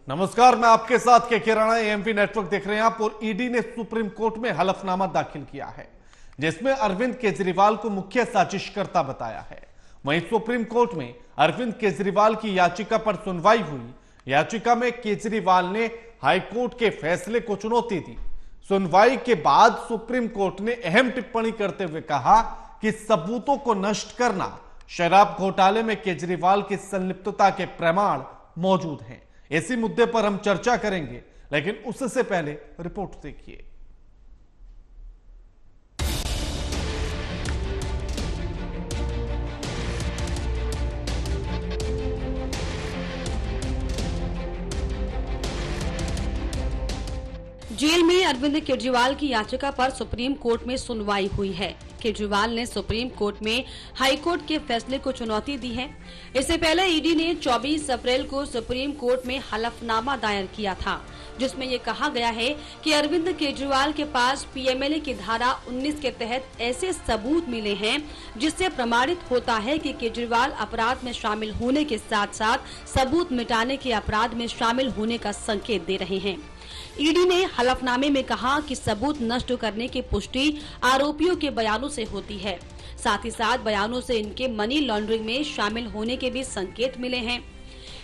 नमस्कार, मैं आपके साथ के राणा, एएमपी नेटवर्क देख रहे हैं आप। और ईडी ने सुप्रीम कोर्ट में हलफनामा दाखिल किया है जिसमें अरविंद केजरीवाल को मुख्य साजिशकर्ता बताया है। वहीं सुप्रीम कोर्ट में अरविंद केजरीवाल की याचिका पर सुनवाई हुई। याचिका में केजरीवाल ने हाईकोर्ट के फैसले को चुनौती दी। सुनवाई के बाद सुप्रीम कोर्ट ने अहम टिप्पणी करते हुए कहा कि सबूतों को नष्ट करना, शराब घोटाले में केजरीवाल की संलिप्तता के प्रमाण मौजूद हैं। इसी मुद्दे पर हम चर्चा करेंगे, लेकिन उससे पहले रिपोर्ट देखिए। जेल में अरविंद केजरीवाल की याचिका पर सुप्रीम कोर्ट में सुनवाई हुई है। केजरीवाल ने सुप्रीम कोर्ट में हाई कोर्ट के फैसले को चुनौती दी है। इससे पहले ईडी ने 24 अप्रैल को सुप्रीम कोर्ट में हलफनामा दायर किया था, जिसमें ये कहा गया है कि अरविंद केजरीवाल के पास पीएमएलए की धारा 19 के तहत ऐसे सबूत मिले हैं जिससे प्रमाणित होता है कि केजरीवाल अपराध में शामिल होने के साथ साथ सबूत मिटाने के अपराध में शामिल होने का संकेत दे रहे हैं। ईडी ने हलफनामे में कहा कि सबूत नष्ट करने की पुष्टि आरोपियों के बयानों से होती है। साथ ही साथ बयानों से इनके मनी लॉन्ड्रिंग में शामिल होने के भी संकेत मिले हैं।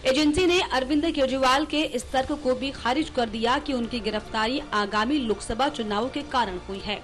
एजेंसी ने अरविंद केजरीवाल के इस तर्क को भी खारिज कर दिया कि उनकी गिरफ्तारी आगामी लोकसभा चुनावों के कारण हुई है।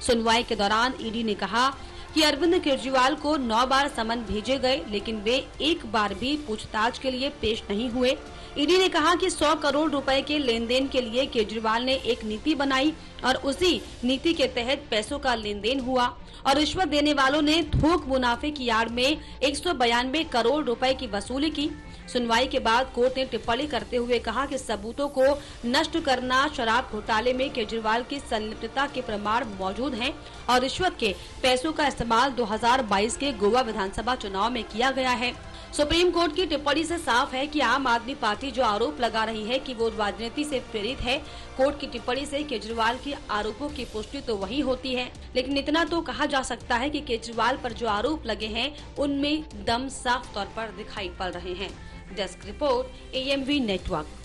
सुनवाई के दौरान ईडी ने कहा कि अरविंद केजरीवाल को 9 बार समन भेजे गए, लेकिन वे एक बार भी पूछताछ के लिए पेश नहीं हुए। ईडी ने कहा कि 100 करोड़ रुपए के लेन देन के लिए केजरीवाल ने एक नीति बनाई और उसी नीति के तहत पैसों का लेन देन हुआ और रिश्वत देने वालों ने थोक मुनाफे की आड़ में 192 करोड़ रुपए की वसूली की। सुनवाई के बाद कोर्ट ने टिप्पणी करते हुए कहा कि सबूतों को नष्ट करना, शराब घोटाले में केजरीवाल की संलिप्तता के प्रमाण मौजूद हैं और रिश्वत के पैसों का इस्तेमाल 2022 के गोवा विधानसभा चुनाव में किया गया है। सुप्रीम कोर्ट की टिप्पणी से साफ है कि आम आदमी पार्टी जो आरोप लगा रही है कि वो राजनीति से प्रेरित है। कोर्ट की टिप्पणी से केजरीवाल के आरोपों की पुष्टि तो वही होती है, लेकिन इतना तो कहा जा सकता है कि केजरीवाल पर जो आरोप लगे हैं उनमें दम साफ तौर पर दिखाई पड़ रहे हैं। Desk report, AMP network.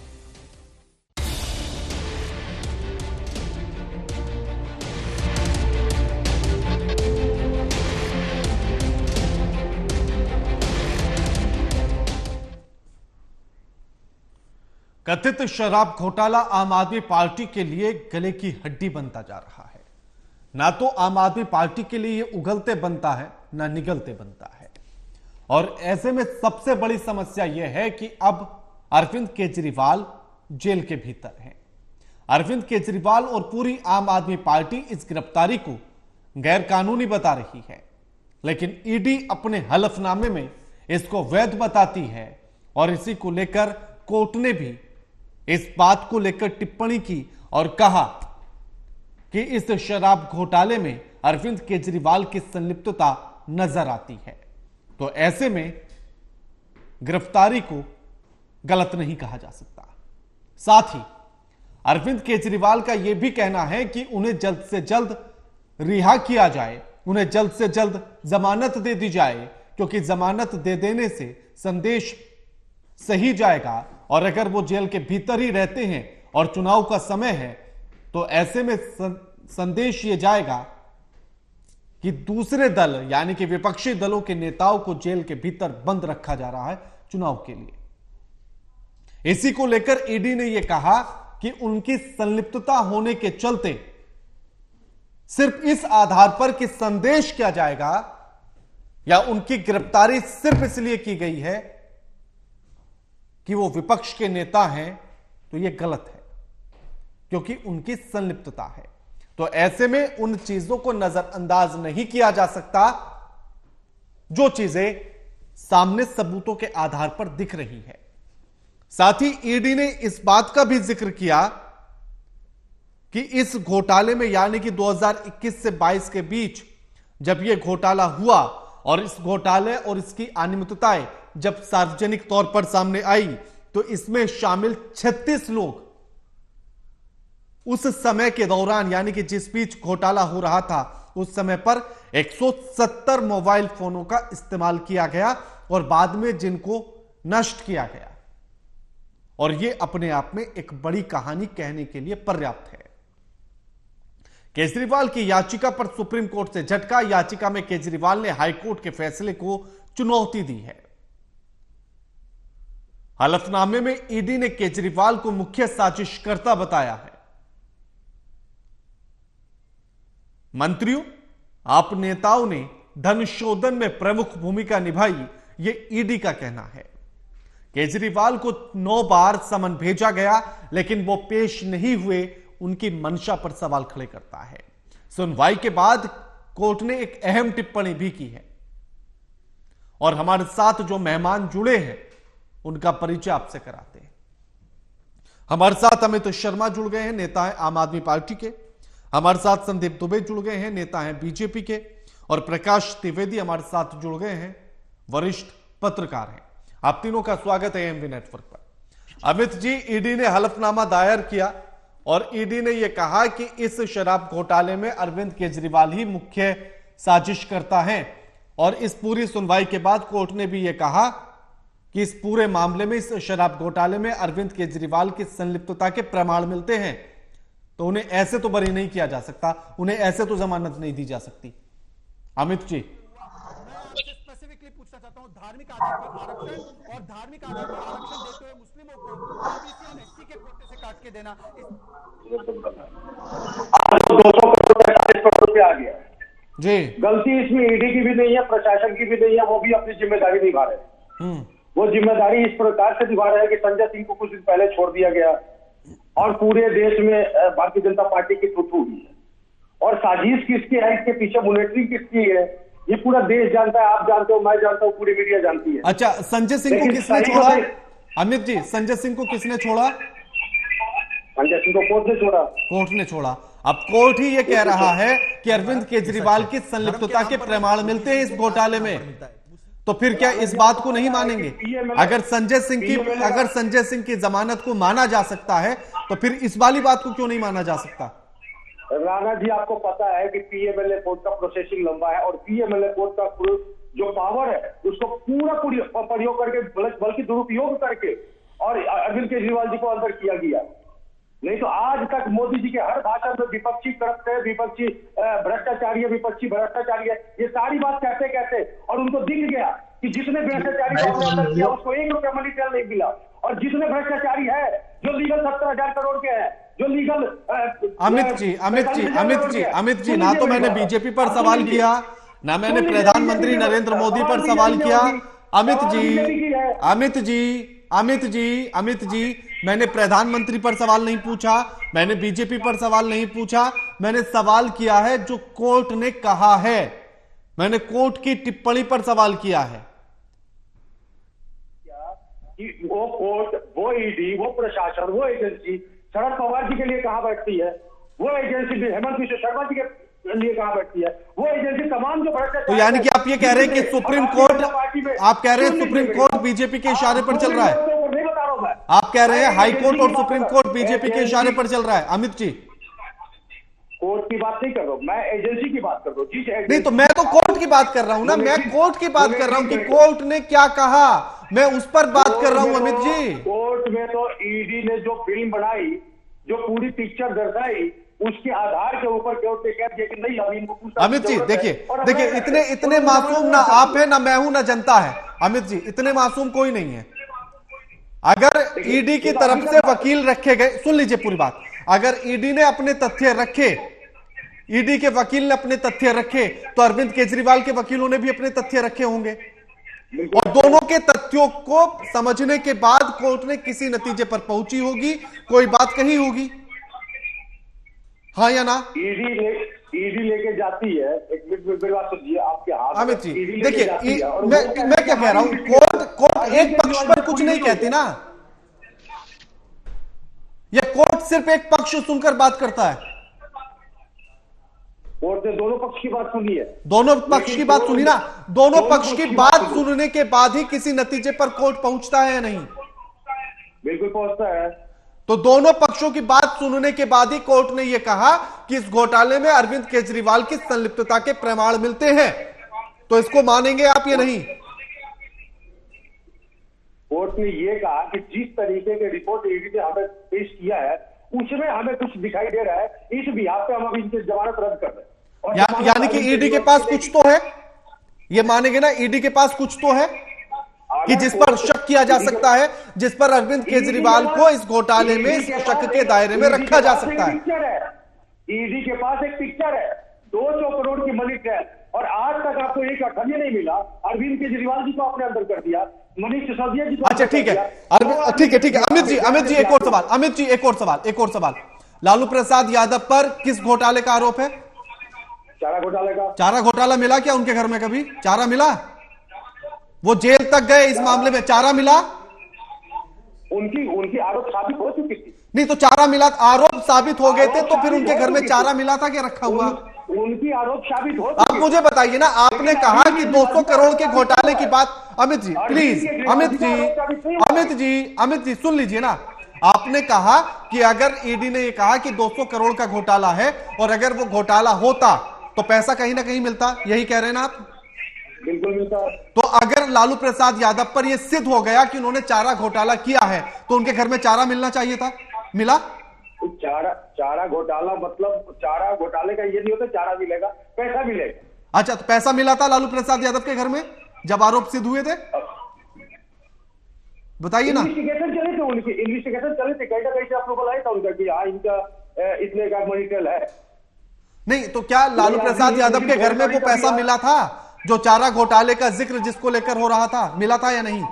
कथित शराब घोटाला आम आदमी पार्टी के लिए गले की हड्डी बनता जा रहा है। ना तो आम आदमी पार्टी के लिए ये उगलते बनता है, ना निगलते बनता है। और ऐसे में सबसे बड़ी समस्या यह है कि अब अरविंद केजरीवाल जेल के भीतर हैं। अरविंद केजरीवाल और पूरी आम आदमी पार्टी इस गिरफ्तारी को गैरकानूनी बता रही है, लेकिन ईडी अपने हलफनामे में इसको वैध बताती है। और इसी को लेकर कोर्ट ने भी इस बात को लेकर टिप्पणी की और कहा कि इस शराब घोटाले में अरविंद केजरीवाल की संलिप्तता नजर आती है। तो ऐसे में गिरफ्तारी को गलत नहीं कहा जा सकता। साथ ही अरविंद केजरीवाल का यह भी कहना है कि उन्हें जल्द से जल्द रिहा किया जाए, उन्हें जल्द से जल्द जमानत दे दी जाए, क्योंकि जमानत दे देने से संदेश सही जाएगा। और अगर वो जेल के भीतर ही रहते हैं और चुनाव का समय है, तो ऐसे में संदेश ये जाएगा कि दूसरे दल यानी कि विपक्षी दलों के नेताओं को जेल के भीतर बंद रखा जा रहा है चुनाव के लिए। इसी को लेकर ईडी ने यह कहा कि उनकी संलिप्तता होने के चलते सिर्फ इस आधार पर कि संदेश किया जाएगा या उनकी गिरफ्तारी सिर्फ इसलिए की गई है कि वो विपक्ष के नेता हैं, तो यह गलत है, क्योंकि उनकी संलिप्तता है। तो ऐसे में उन चीजों को नजरअंदाज नहीं किया जा सकता जो चीजें सामने सबूतों के आधार पर दिख रही है। साथ ही ईडी ने इस बात का भी जिक्र किया कि इस घोटाले में यानी कि 2021 से 22 के बीच जब यह घोटाला हुआ और इस घोटाले और इसकी अनियमितताएं जब सार्वजनिक तौर पर सामने आई, तो इसमें शामिल 36 लोग उस समय के दौरान यानी कि जिस बीच घोटाला हो रहा था उस समय पर 170 मोबाइल फोनों का इस्तेमाल किया गया और बाद में जिनको नष्ट किया गया। और यह अपने आप में एक बड़ी कहानी कहने के लिए पर्याप्त है। केजरीवाल की याचिका पर सुप्रीम कोर्ट से झटका। याचिका में केजरीवाल ने हाईकोर्ट के फैसले को चुनौती दी है। हलफनामे में ईडी ने केजरीवाल को मुख्य साजिशकर्ता बताया है। मंत्रियों, आप नेताओं ने धन शोधन में प्रमुख भूमिका निभाई, यह ईडी का कहना है। केजरीवाल को 9 बार समन भेजा गया, लेकिन वो पेश नहीं हुए, उनकी मंशा पर सवाल खड़े करता है। सुनवाई के बाद कोर्ट ने एक अहम टिप्पणी भी की है और हमारे साथ जो मेहमान जुड़े हैं उनका परिचय आपसे कराते हैं। हमारे साथ अमित शर्मा जुड़ गए हैं, नेता हैं आम आदमी पार्टी के। हमारे साथ संदीप दुबे जुड़ गए हैं, नेता हैं बीजेपी के। और प्रकाश त्रिवेदी हमारे साथ जुड़ गए हैं, वरिष्ठ पत्रकार हैं। आप तीनों का स्वागत है एएमवी नेटवर्क पर। अमित जी, ईडी ने हलफनामा दायर किया और ईडी ने यह कहा कि इस शराब घोटाले में अरविंद केजरीवाल ही मुख्य साजिशकर्ता हैं। और इस पूरी सुनवाई के बाद कोर्ट ने भी यह कहा कि इस पूरे मामले में, इस शराब घोटाले में अरविंद केजरीवाल की संलिप्तता के प्रमाण मिलते हैं, तो उन्हें ऐसे तो बरी नहीं किया जा सकता, उन्हें ऐसे तो जमानत नहीं दी जा सकती। अमित जी, स्पेसिफिकली पूछना चाहता हूं, धार्मिक आधार पर आरक्षण और धार्मिक आधार पर आरक्षण देते हुए मुस्लिमों को ओबीसी और एससी के कोटे से काट के देना, 200 करोड़ रुपए आ गया जी। गलती इसमें ईडी की भी नहीं है, प्रशासन की भी नहीं है, वो भी अपनी जिम्मेदारी निभा रहे हैं। वो जिम्मेदारी इस प्रकार से निभा रहे हैं कि संजय सिंह को कुछ दिन पहले छोड़ दिया गया और पूरे देश में भारतीय जनता पार्टी की थू हुई है। और साजिश किसकी है, इसके पीछे मॉनिटरिंग किसकी है, ये पूरा देश जानता है, आप जानते हो, मैं जानता हूं, पूरी मीडिया जानती है। अच्छा, संजय सिंह को किसने छोड़ा? अमित जी, संजय सिंह को किसने छोड़ा? संजय सिंह को कोर्ट ने छोड़ा। कोर्ट ने छोड़ा। अब कोर्ट ही ये कह रहा है कि अरविंद केजरीवाल की संलिप्तता के प्रमाण मिलते हैं इस घोटाले में, तो फिर क्या इस बात को नहीं मानेंगे? अगर संजय सिंह की जमानत को माना जा सकता है, तो फिर इस वाली बात को क्यों नहीं माना जा सकता? राणा जी, आपको पता है कि पीएमएलए कोर्ट का प्रोसेसिंग लंबा है और पीएमएलए कोर्ट का जो पावर है उसको पूरा प्रयोग करके, बल्कि दुरुपयोग करके और अरविंद केजरीवाल जी को अंदर किया गया। नहीं तो आज तक मोदी जी के हर भाषण में विपक्षी करप्ट है, विपक्षी भ्रष्टाचारी है, विपक्षी भ्रष्टाचारी है, ये सारी बात कहते कहते और उनको दिख गया कि जिसने भ्रष्टाचारी को अंदर किया उसको 1 रुपया मनी ट्रेल नहीं मिला, और जिसने भ्रष्टाचारी है, जो लीगल 70,000 करोड़ के है, जो लीगल अमित जी, ना तो मैंने बीजेपी पर सवाल किया, ना मैंने प्रधानमंत्री नरेंद्र मोदी पर सवाल किया। अमित जी, मैंने प्रधानमंत्री पर सवाल नहीं पूछा, मैंने बीजेपी पर सवाल नहीं पूछा, मैंने सवाल किया है जो कोर्ट ने कहा है, मैंने कोर्ट की टिप्पणी पर सवाल किया है। वो कोर्ट, वो ईडी, वो प्रशासन, वो एजेंसी शरद पवार जी के लिए कहां बैठती है, वो एजेंसी हेमंत बिश्व शर्मा जी के लिए कहां बैठती है, वो एजेंसी तमाम जो भ्रष्टाचार। तो यानी कि आप ये कह रहे हैं कि सुप्रीम कोर्ट बीजेपी के इशारे पर चल रहा है? आप कह रहे हैं हाई कोर्ट और सुप्रीम कोर्ट बीजेपी के इशारे पर चल रहा है? अमित जी, कोर्ट की बात नहीं कर रहा हूं मैं, एजेंसी की बात कर रहा हूं। नहीं तो मैं तो कोर्ट की बात कर रहा हूं ना, मैं कोर्ट की बात कर रहा हूं कि कोर्ट ने क्या कहा, मैं उस पर बात कर रहा हूं। अमित जी, कोर्ट में तो ईडी ने जो फिल्म बनाई, जो पूरी पिक्चर दर्शाई, उसके आधार के ऊपर कोर्ट ने कह दिया कि नहीं, अभी इनको पूछना। अमित जी देखिए, इतने मासूम ना आप है, ना मैं हूं, ना जनता है। अमित जी, इतने मासूम कोई नहीं है। अगर ईडी की तरफ से वकील रखे गए, सुन लीजिए पूरी बात, अगर ईडी ने अपने तथ्य रखे, ईडी के वकील ने अपने तथ्य रखे, तो अरविंद केजरीवाल के वकीलों ने भी अपने तथ्य रखे होंगे, और दोनों के तथ्यों को समझने के बाद कोर्ट ने किसी नतीजे पर पहुंची होगी, कोई बात कही होगी, हाँ या ना? ईडी लेके जाती है, एक मिनट बात सुनिए, आपके हाथ। अमित जी देखिए, मैं क्या कह रहा हूं, कोर्ट एक पक्ष पर कुछ नहीं कहती ना, या कोर्ट सिर्फ एक पक्ष सुनकर बात करता है? कोर्ट ने दोनों पक्ष की बात सुनी है, दोनों पक्ष की बात सुनी ना, दोनों पक्ष की बात सुनने के बाद ही किसी नतीजे पर कोर्ट पहुंचता है या नहीं? बिल्कुल पहुंचता है। तो दोनों पक्षों की बात सुनने के बाद ही कोर्ट ने यह कहा कि इस घोटाले में अरविंद केजरीवाल की संलिप्तता के प्रमाण मिलते हैं, तो इसको मानेंगे आप या नहीं? कोर्ट ने ये कहा कि जिस तरीके के रिपोर्ट ईडी ने हमें पेश किया है उसमें हमें कुछ दिखाई दे रहा है, इस बिहार पे हम अभी इनकी जमानत रद्द कर रहे हैं। और यानी कि ईडी के पास कुछ तो है, ये मानेंगे ना, ईडी के पास कुछ तो है कि जिस पर शक किया जा सकता है, जिस पर अरविंद केजरीवाल को इस घोटाले में इस शक के दायरे में रखा जा सकता है। ईडी के पास एक पिक्चर है 200 करोड़ की मनी ट्रैप, और आज तक आपको एक अठन्नी नहीं मिला। अरविंद केजरीवाल जी को आपने अंदर कर दिया, मनीष सिसोदिया जी को। अच्छा ठीक है, ठीक है अमित जी एक और सवाल, अमित जी एक और सवाल, लालू प्रसाद यादव पर किस घोटाले का आरोप है? चारा घोटाले का। चारा घोटाला मिला क्या उनके घर में? कभी चारा मिला? वो जेल तक गए इस मामले में, चारा मिला? उनकी आरोप साबित हो चुकी थी। नहीं तो चारा मिला, आरोप साबित हो गए थे तो फिर उनके घर में चारा मिला था क्या रखा हुआ? उनकी आरोप साबित हो। आप मुझे बताइए ना, आपने कहा कि 200 करोड़ के घोटाले की बात, अमित जी प्लीज, अमित जी सुन लीजिए ना, आपने कहा कि अगर ईडी ने ये कहा कि 200 करोड़ का घोटाला है और अगर वो घोटाला होता तो पैसा कहीं ना कहीं मिलता, यही कह रहे हैं ना आप? बिल्कुल मिलता। तो अगर लालू प्रसाद यादव पर यह सिद्ध हो गया कि उन्होंने चारा घोटाला किया है तो उनके घर में चारा मिलना चाहिए था, मिला? चारा घोटाला मतलब चारा घोटाले का ये नहीं होता चारा मिलेगा, पैसा मिलेगा। अच्छा तो पैसा मिला था लालू प्रसाद यादव के घर में जब आरोप सिद्ध हुए थे? बताइए ना। इन्वेस्टिगेशन चले थे, उनकी इन्वेस्टिगेशन चले थे, कैसे अप्रूवल आया था उनका कि हाँ इनका इतने का मनी ट्रेल है। नहीं तो क्या लालू प्रसाद यादव के घर में वो पैसा मिला था जो चारा घोटाले का जिक्र जिसको लेकर हो रहा था, मिला था या नहीं?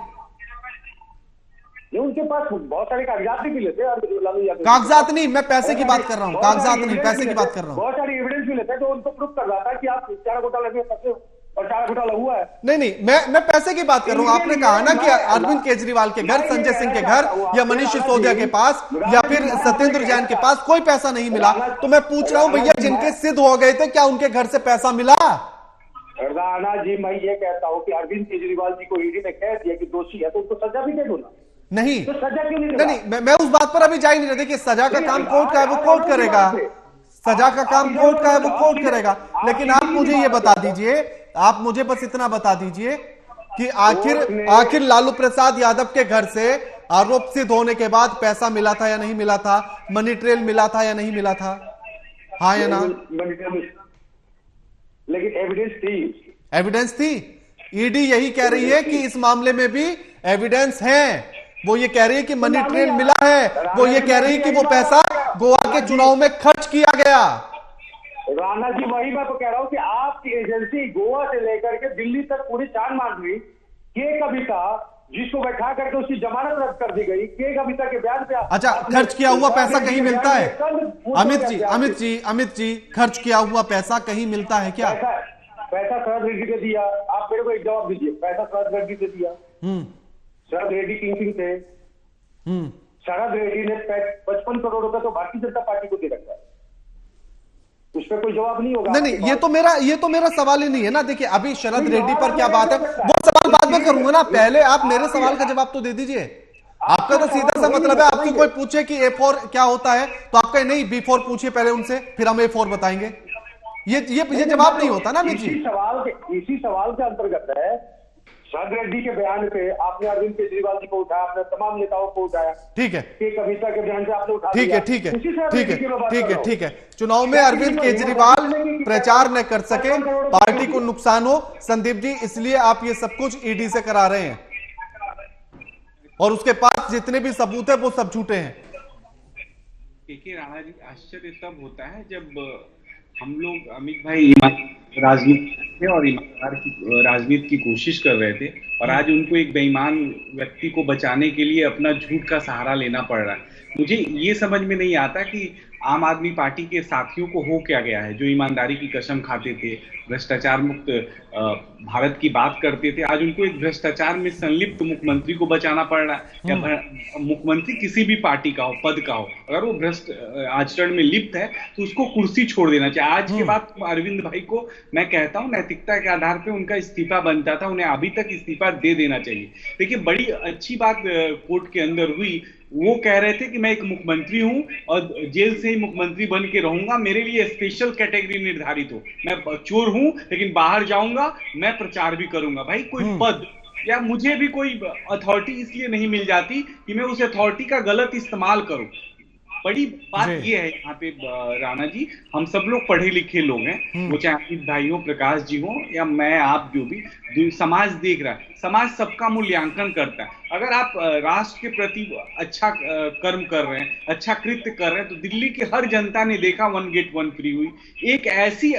उनके पास बहुत सारे कागजात भी मिले थे लालू यादव। कागजात नहीं, मैं पैसे की बात कर रहा हूँ, कागजात नहीं, पैसे की बात कर रहा हूँ। बहुत सारे एविडेंस मिले थे जो उनको प्रूफ कर रहा था कि आप चारा घोटाले में फंसे हो और चारा घोटाला हुआ है। नहीं मैं पैसे की बात कर रहा हूँ। आपने कहा ना कि अरविंद केजरीवाल के घर, संजय सिंह के घर या मनीष सिसोदिया के पास या फिर सत्येंद्र जैन के पास कोई पैसा नहीं मिला, तो मैं पूछ रहा हूँ भैया जिनके सिद्ध हो गए थे क्या उनके घर से पैसा मिला? राणा जी मैं ये कहता हूँ कि अरविंद केजरीवाल जी को ईडी ने कह दिया कि दोषी है तो उनको सजा भी दे दो ना। नहीं तो सजा क्यों नहीं, मैं उस बात पर अभी जा ही नहीं रहा। देखिए सजा का काम कोर्ट का है, वो कोर्ट करेगा, सजा का काम कोर्ट का है, वो कोर्ट करेगा। लेकिन आप मुझे ये बता दीजिए, आप मुझे बस इतना बता दीजिए कि आखिर लालू प्रसाद यादव के घर से आरोप सिद्ध होने के बाद पैसा मिला था या नहीं मिला था? मनी ट्रेल मिला था या नहीं मिला था? हाँ या ना? लेकिन एविडेंस थी। ईडी यही कह रही है कि इस मामले में भी एविडेंस है। वो ये कह रही है कि मनी ट्रेल मिला है, वो ये कह रही है कि वो पैसा गोवा के चुनाव में खर्च किया गया। राणा जी वही मैं तो कह रहा हूँ कि आपकी एजेंसी गोवा से लेकर के दिल्ली तक पूरी चांद मार गई। के कविता जिसको बैठा करके उसकी जमानत रद्द कर दी गई, के कविता के बयान पे। अच्छा खर्च किया हुआ पैसा कहीं मिलता है? अमित जी खर्च किया हुआ पैसा कहीं मिलता है क्या? पैसा शरद रेड्डी ने दिया। आप मेरे को एक जवाब दीजिए, पैसा शरद रेड्डी ने दिया। शरद रेड्डी किंग थे। शरद रेड्डी ने 55 करोड़ रुपए तो भारतीय जनता पार्टी को दे रखा है, उस पर कोई जवाब नहीं होगा। नहीं ये तो मेरा सवाल ही नहीं है ना। देखिए अभी शरद रेड्डी पर क्या बात है वो सवाल बाद में करूंगा ना, पहले आप मेरे सवाल का जवाब तो दे दीजिए। आपका तो सीधा सा मतलब है, आपसे कोई पूछे कि A4 क्या होता है तो आप कहे नहीं B4 पूछिए पहले उनसे, फिर हम A4 बताएंगे। ये जवाब नहीं होता ना अमित जी। इसी सवाल के अंतर्गत है। शरद रेड्डी के बयान पे आपने अरविंद केजरीवाल जी को उठाया, आपने तमाम नेताओं को उठाया। ठीक है, कविता के बयान से आपने उठा ठीक है। चुनाव में अरविंद केजरीवाल प्रचार न कर सके, पार्टी को नुकसान हो संदीप जी, इसलिए आप ये सब कुछ ईडी से करा रहे हैं और उसके पास जितने भी सबूत है वो सब झूठे हैं। देखिए राणा जी, आश्चर्य तब होता है जब हम लोग, अमित भाई राजनीति थे और ईमानदार की राजनीति की कोशिश कर रहे थे और आज उनको एक बेईमान व्यक्ति को बचाने के लिए अपना झूठ का सहारा लेना पड़ रहा है। मुझे ये समझ में नहीं आता कि आम आदमी पार्टी के साथियों को हो क्या गया है, जो ईमानदारी की कसम खाते थे, भ्रष्टाचार मुक्त भारत की बात करते थे, आज उनको एक भ्रष्टाचार में संलिप्त मुख्यमंत्री को बचाना पड़ रहा है। या मुख्यमंत्री किसी भी पार्टी का हो, पद का हो, अगर वो भ्रष्ट आचरण में लिप्त है तो उसको कुर्सी छोड़ देना चाहिए। आज के बाद अरविंद भाई को मैं कहता हूं नैतिकता के आधार पर उनका इस्तीफा बनता था, उन्हें अभी तक इस्तीफा दे देना चाहिए। देखिए बड़ी अच्छी बात कोर्ट के अंदर हुई, वो कह रहे थे कि मैं एक मुख्यमंत्री हूं और जेल से ही मुख्यमंत्री बन के रहूंगा, मेरे लिए स्पेशल कैटेगरी निर्धारित हो, मैं चोर हूं लेकिन बाहर जाऊंगा, मैं प्रचार भी करूंगा। भाई कोई पद या मुझे भी कोई अथॉरिटी इसलिए नहीं मिल जाती कि मैं उस अथॉरिटी का गलत इस्तेमाल करूं। बड़ी बात ये है यहाँ पे राणा जी, हम सब लोग पढ़े लिखे लोग हैं, वो चाहे अमित भाई हो, प्रकाश जी हो, या मैं आप, जो भी समाज देख रहा है, समाज सबका मूल्यांकन करता है। अगर आप राष्ट्र के प्रति अच्छा कर्म कर रहे हैं, अच्छा कृत्य कर रहे हैं, तो दिल्ली की हर जनता ने देखा 1 गेट 1 फ्री हुई। एक ऐसी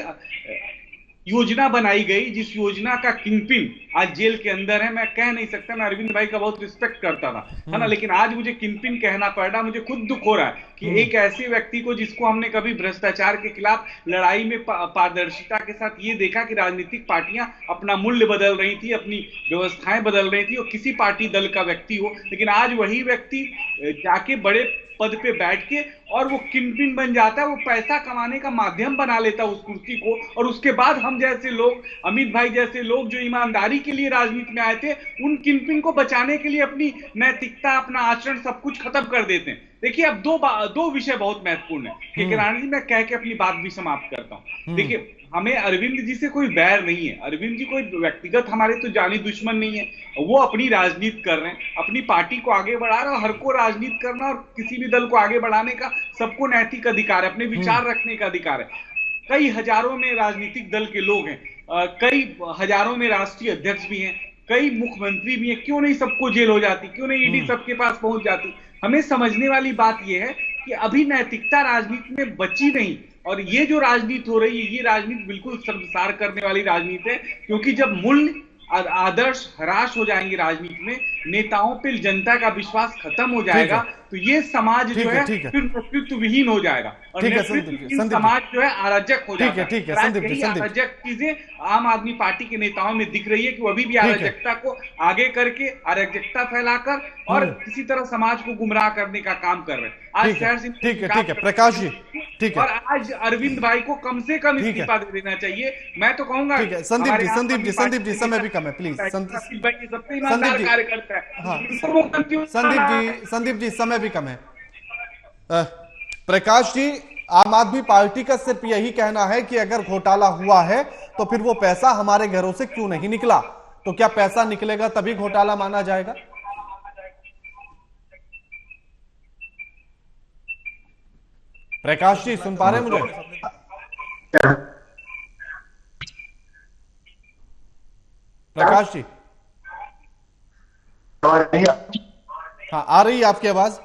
योजना बनाई गई जिस योजना का किंगपिन आज जेल के अंदर है। मैं कह नहीं सकता, मैं अरविंद भाई का बहुत रिस्पेक्ट करता था, है ना, लेकिन आज मुझे किंगपिन कहना पड़ रहा। मुझे खुद दुख हो रहा है कि एक ऐसे व्यक्ति को, जिसको हमने कभी भ्रष्टाचार के खिलाफ लड़ाई में पारदर्शिता के साथ ये देखा कि राजनीतिक पार्टियां अपना मूल्य बदल रही थी, अपनी व्यवस्थाएं बदल रही थी, और किसी पार्टी दल का व्यक्ति हो, लेकिन आज वही व्यक्ति जाके बड़े पद पे बैठ के और वो किंगपिन बन जाता है, वो पैसा कमाने का माध्यम बना लेता है उस कुर्सी को। और उसके बाद हम जैसे लोग, अमित भाई जैसे लोग जो ईमानदारी के लिए राजनीति में आए थे, उन किंगपिन को बचाने के लिए अपनी नैतिकता, अपना आचरण सब कुछ खत्म कर देते हैं। देखिए, अब दो विषय बहुत महत्वपूर्ण है कि राणा जी, मैं कह के अपनी बात भी समाप्त करता हूं। देखिए, हमें अरविंद जी से कोई बैर नहीं है, अरविंद जी कोई व्यक्तिगत हमारे तो जानी दुश्मन नहीं है। वो अपनी राजनीति कर रहे हैं, अपनी पार्टी को आगे बढ़ा रहे हैं। हर को राजनीति करना और किसी भी दल को आगे बढ़ाने का सबको नैतिक अधिकार है, अपने विचार रखने का अधिकार है। कई हजारों में राजनीतिक दल के लोग हैं, कई हजारों में राष्ट्रीय अध्यक्ष भी हैं, कई मुख्यमंत्री भी हैं। क्यों नहीं सबको जेल हो जाती, क्यों नहीं ईडी सबके पास पहुंच जाती? हमें समझने वाली बात यह है कि अभी नैतिकता राजनीति में बची नहीं, और ये जो राजनीति हो रही है, ये राजनीति बिल्कुल सर्वसार करने वाली राजनीति है। क्योंकि जब मूल्य आदर्श हराश हो जाएंगे राजनीति में, नेताओं पे जनता का विश्वास खत्म हो जाएगा, तो ये समाज जो है फिर नेतृत्व विहीन हो जाएगा, और नेतृत्व समाज जो है अराजक हो जाएगा। अराजक चीजें आम आदमी पार्टी के नेताओं में दिख रही है कि वो अभी भी अराजकता को आगे करके, अराजकता फैलाकर और किसी तरह समाज को गुमराह करने का काम कर रहे हैं। आज शहर से ठीक है प्रकाश जी, ठीक है, और आज अरविंद भाई को कम से कम इस्तीफा दे देना चाहिए। मैं तो कहूंगा, संदीप जी समय भी कम है, प्लीज। संदीप भाई सबसे ईमानदार कार्यकर्ता है। संदीप जी समय भी कम है। प्रकाश जी, आम आदमी पार्टी का सिर्फ यही कहना है कि अगर घोटाला हुआ है तो फिर वो पैसा हमारे घरों से क्यों नहीं निकला? तो क्या पैसा निकलेगा तभी घोटाला माना जाएगा? प्रकाश जी सुन पा रहे हैं मुझे? प्रकाश जी, हाँ आ रही है आपकी आवाज।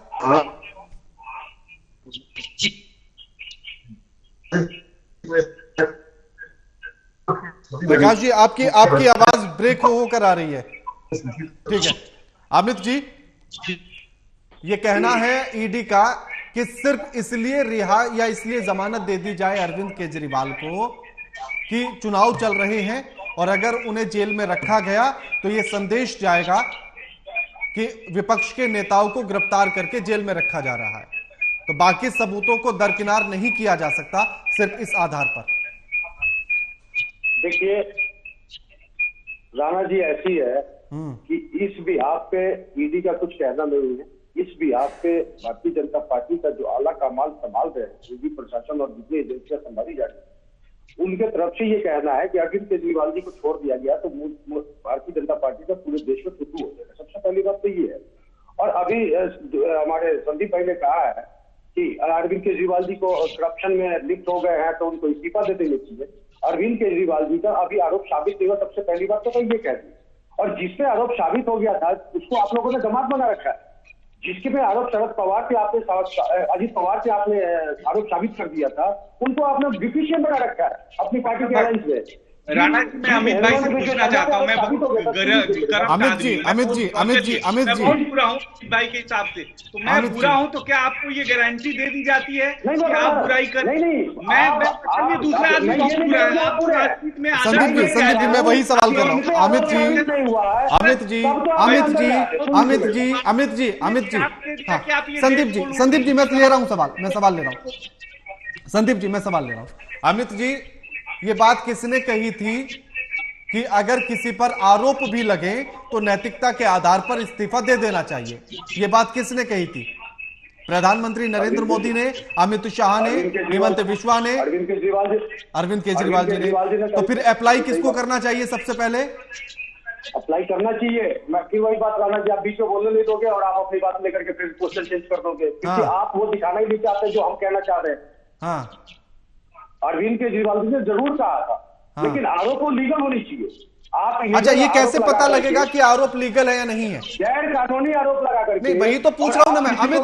प्रकाश जी, आपकी आवाज ब्रेक होकर आ रही है। ठीक है, अमित जी, ये कहना है ईडी का कि सिर्फ इसलिए रिहा या इसलिए जमानत दे दी जाए अरविंद केजरीवाल को कि चुनाव चल रहे हैं, और अगर उन्हें जेल में रखा गया तो यह संदेश जाएगा कि विपक्ष के नेताओं को गिरफ्तार करके जेल में रखा जा रहा है, तो बाकी सबूतों को दरकिनार नहीं किया जा सकता सिर्फ इस आधार पर। देखिए राणा जी, ऐसी है कि इस बिहाफ पे ईडी का कुछ कहना नहीं है। इस बिहाफ पे भारतीय जनता पार्टी का जो आला कमाल संभाल रहे हैं, ईडी प्रशासन और जितनी एजेंसियां संभाली जा रही है, उनके तरफ से ये कहना है कि अरविंद केजरीवाल जी को छोड़ दिया गया तो भारतीय जनता पार्टी का पूरे देश में फुटू हो जाएगा। सबसे पहली बात तो ये है। और अभी हमारे संदीप भाई ने कहा है कि अरविंद केजरीवाल जी को करप्शन में लिप्त हो गए हैं तो उनको इस्तीफा दे देनी चाहिए। अरविंद केजरीवाल जी का अभी आरोप साबित नहीं हुआ, सबसे पहली बात तो ये कह दी। और जिसपे आरोप साबित हो गया था उसको आप लोगों ने जमात बना रखा है। जिसके पे आरोप शरद पवार पे आपने, अजित पवार पे आपने आरोप साबित कर दिया था, उनको आपने विपीसीएम बना रखा है अपनी पार्टी के अलायंस में। राणा जी, मैं अमित भाई से पूछना चाहता हूँ, मैं अमित जी बुरा हूँ भाई के हिसाब से, तो मैं बुरा हूँ तो क्या आपको ये गारंटी दे दी जाती है कि आप बुराई कर? मैं दूसरा आदमी बहुत बुरा है, आप राजनीति में संदीप जी मैं वही सवाल कर रहा हूँ। अमित जी, संदीप जी मैं ले रहा हूँ सवाल, मैं सवाल ले रहा हूँ। संदीप जी मैं सवाल ले रहा हूँ। अमित जी, ये बात किसने कही थी कि अगर किसी पर आरोप भी लगे तो नैतिकता के आधार पर इस्तीफा दे देना चाहिए? ये बात किसने कही थी? प्रधानमंत्री नरेंद्र मोदी ने, अमित शाह ने, हेमंत बिश्वा ने, अरविंद केजरीवाल जी ने। तो फिर अप्लाई किसको करना चाहिए सबसे पहले? अप्लाई करना चाहिए। मैं फिर वही बात, राणा जी आप बीच में बोलने नहीं दोगे और आप अपनी बात लेकर के फिर क्वेश्चन चेंज कर दोगे, क्योंकि आप वो दिखाना ही नहीं चाहते जो हम कहना चाह रहे हैं। हाँ, अरविंद केजरीवाल जी ने जरूर कहा था, लेकिन आरोप लीगल होनी चाहिए। आप अच्छा, ये कैसे पता लगेगा कि आरोप लीगल है या नहीं है? गैर कानूनी आरोप लगा करके। नहीं, वही तो पूछ रहा हूं ना मैं। अमित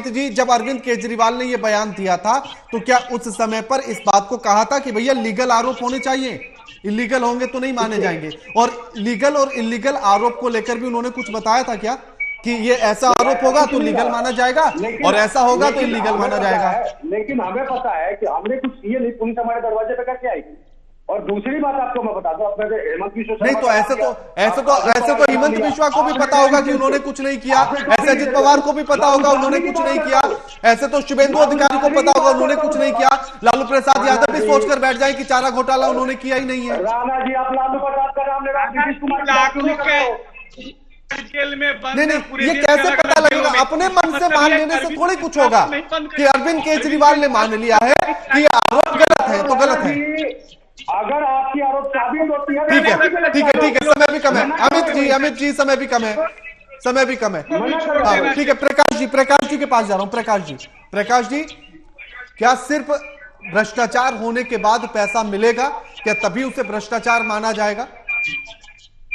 जी, जब अरविंद केजरीवाल ने ये बयान दिया था तो क्या उस समय पर इस बात को कहा था कि भैया लीगल आरोप होने चाहिए, इलीगल होंगे तो नहीं माने जाएंगे? और लीगल और इलीगल आरोप को लेकर भी उन्होंने कुछ बताया था क्या कि ये ऐसा आरोप होगा तो लीगल माना जाएगा और ऐसा होगा तो इलीगल माना जाएगा? लेकिन हमें पता है कि हमने कुछ किए नहीं, पुलिस हमारे दरवाजे पे कैसे आएगी? और दूसरी बात आपको मैं बता दूं, अपने हेमंत बिश्वा नहीं तो ऐसे तो हेमंत बिश्वा को भी पता होगा कि उन्होंने कुछ नहीं किया, ऐसे अजित पवार को भी पता होगा उन्होंने कुछ नहीं किया, ऐसे तो शुभेंदु अधिकारी को पता होगा उन्होंने कुछ नहीं किया, लालू प्रसाद यादव भी सोचकर बैठ जाए कि चारा घोटाला उन्होंने किया ही नहीं है। राणा जी, आप लालू प्रसाद का नाम ले रहे हैं, नीतीश कुमार जेल में बंद। नहीं, ये कैसे पता लगेगा? अपने मन से मान लेने से थोड़ी कुछ होगा कि अरविंद केजरीवाल ने मान लिया है कि ये आरोप गलत है तो गलत है। अगर आपकी आरोप साबित होती है, ठीक है, समय भी कम है अमित जी, समय भी कम है। ठीक है, प्रकाश जी के पास जा रहा हूं। प्रकाश जी, क्या सिर्फ भ्रष्टाचार होने के बाद पैसा मिलेगा, क्या तभी उसे भ्रष्टाचार माना जाएगा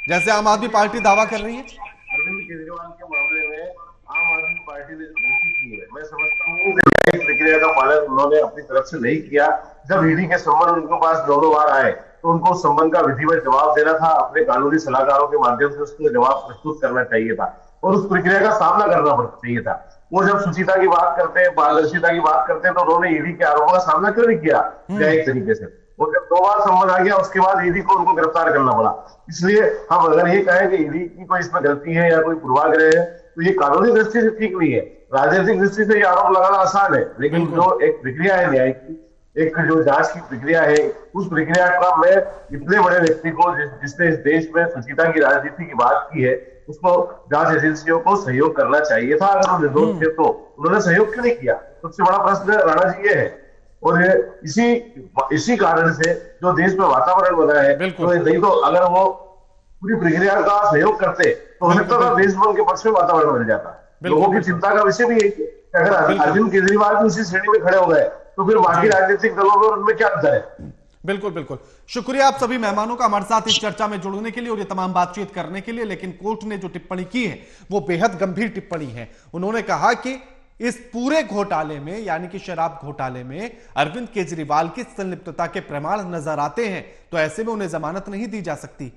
जैसे आम आदमी पार्टी दावा कर रही है? अरविंद केजरीवाल के मामले में आम आदमी पार्टी ने जो गलती की है, मैं समझता हूँ न्यायिक प्रक्रिया का पालन उन्होंने अपनी तरफ से नहीं किया। जब ईडी के संबंध उनके पास 2 बार आए तो उनको उस संबंध का विधिवत जवाब देना था, अपने कानूनी सलाहकारों के माध्यम से उसको जवाब प्रस्तुत करना चाहिए था और उस प्रक्रिया का सामना करना चाहिए था। वो जब सुचिता की बात करते हैं, पारदर्शिता की बात करते हैं, तो उन्होंने ईडी के आरोपों का सामना क्यों नहीं किया न्यायिक तरीके से? और जब 2 बार संबंध आ गया उसके बाद ईडी को उनको गिरफ्तार करना पड़ा। इसलिए हम अगर ये कहें कि ईडी की कोई इसमें गलती है या कोई पूर्वाग्रह है तो ये कानूनी दृष्टि से ठीक नहीं है। राजनीतिक दृष्टि से ये आरोप लगाना आसान है, लेकिन जो एक प्रक्रिया है न्याय की, एक जो जांच की प्रक्रिया है, उस प्रक्रिया का मैं इतने बड़े व्यक्ति को जिसने इस देश में सुचिता की राजनीति की बात की है, उसको जांच एजेंसियों को सहयोग करना चाहिए था। अगर वो निर्दोष थे तो उन्होंने सहयोग क्यों नहीं किया? सबसे बड़ा प्रश्न राणा जी ये है। और इसी कारण से जो देश में वातावरण बना है, तो नहीं तो अगर वो पूरी प्रक्रिया का सहयोग करते तो हो सकता था देश में उनके पक्ष में वातावरण बन जाता। लोगों की चिंता का विषय भी है कि अगर अरविंद केजरीवाल भी उसी श्रेणी में खड़े हो गए तो फिर बाकी राजनीतिक दलों में उनमें क्या अंतर है? बिल्कुल। शुक्रिया आप सभी मेहमानों का हमारे साथ इस चर्चा में जुड़ने के लिए और ये तमाम बातचीत करने के लिए। लेकिन कोर्ट ने जो टिप्पणी की है वो बेहद गंभीर टिप्पणी है। उन्होंने कहा कि इस पूरे घोटाले में, यानी कि शराब घोटाले में अरविंद केजरीवाल की संलिप्तता के प्रमाण नजर आते हैं, तो ऐसे में उन्हें जमानत नहीं दी जा सकती।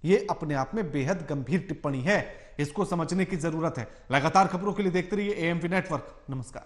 ये अपने आप में बेहद गंभीर टिप्पणी है, इसको समझने की जरूरत है। लगातार खबरों के लिए देखते रहिए एएमपी नेटवर्क। नमस्कार।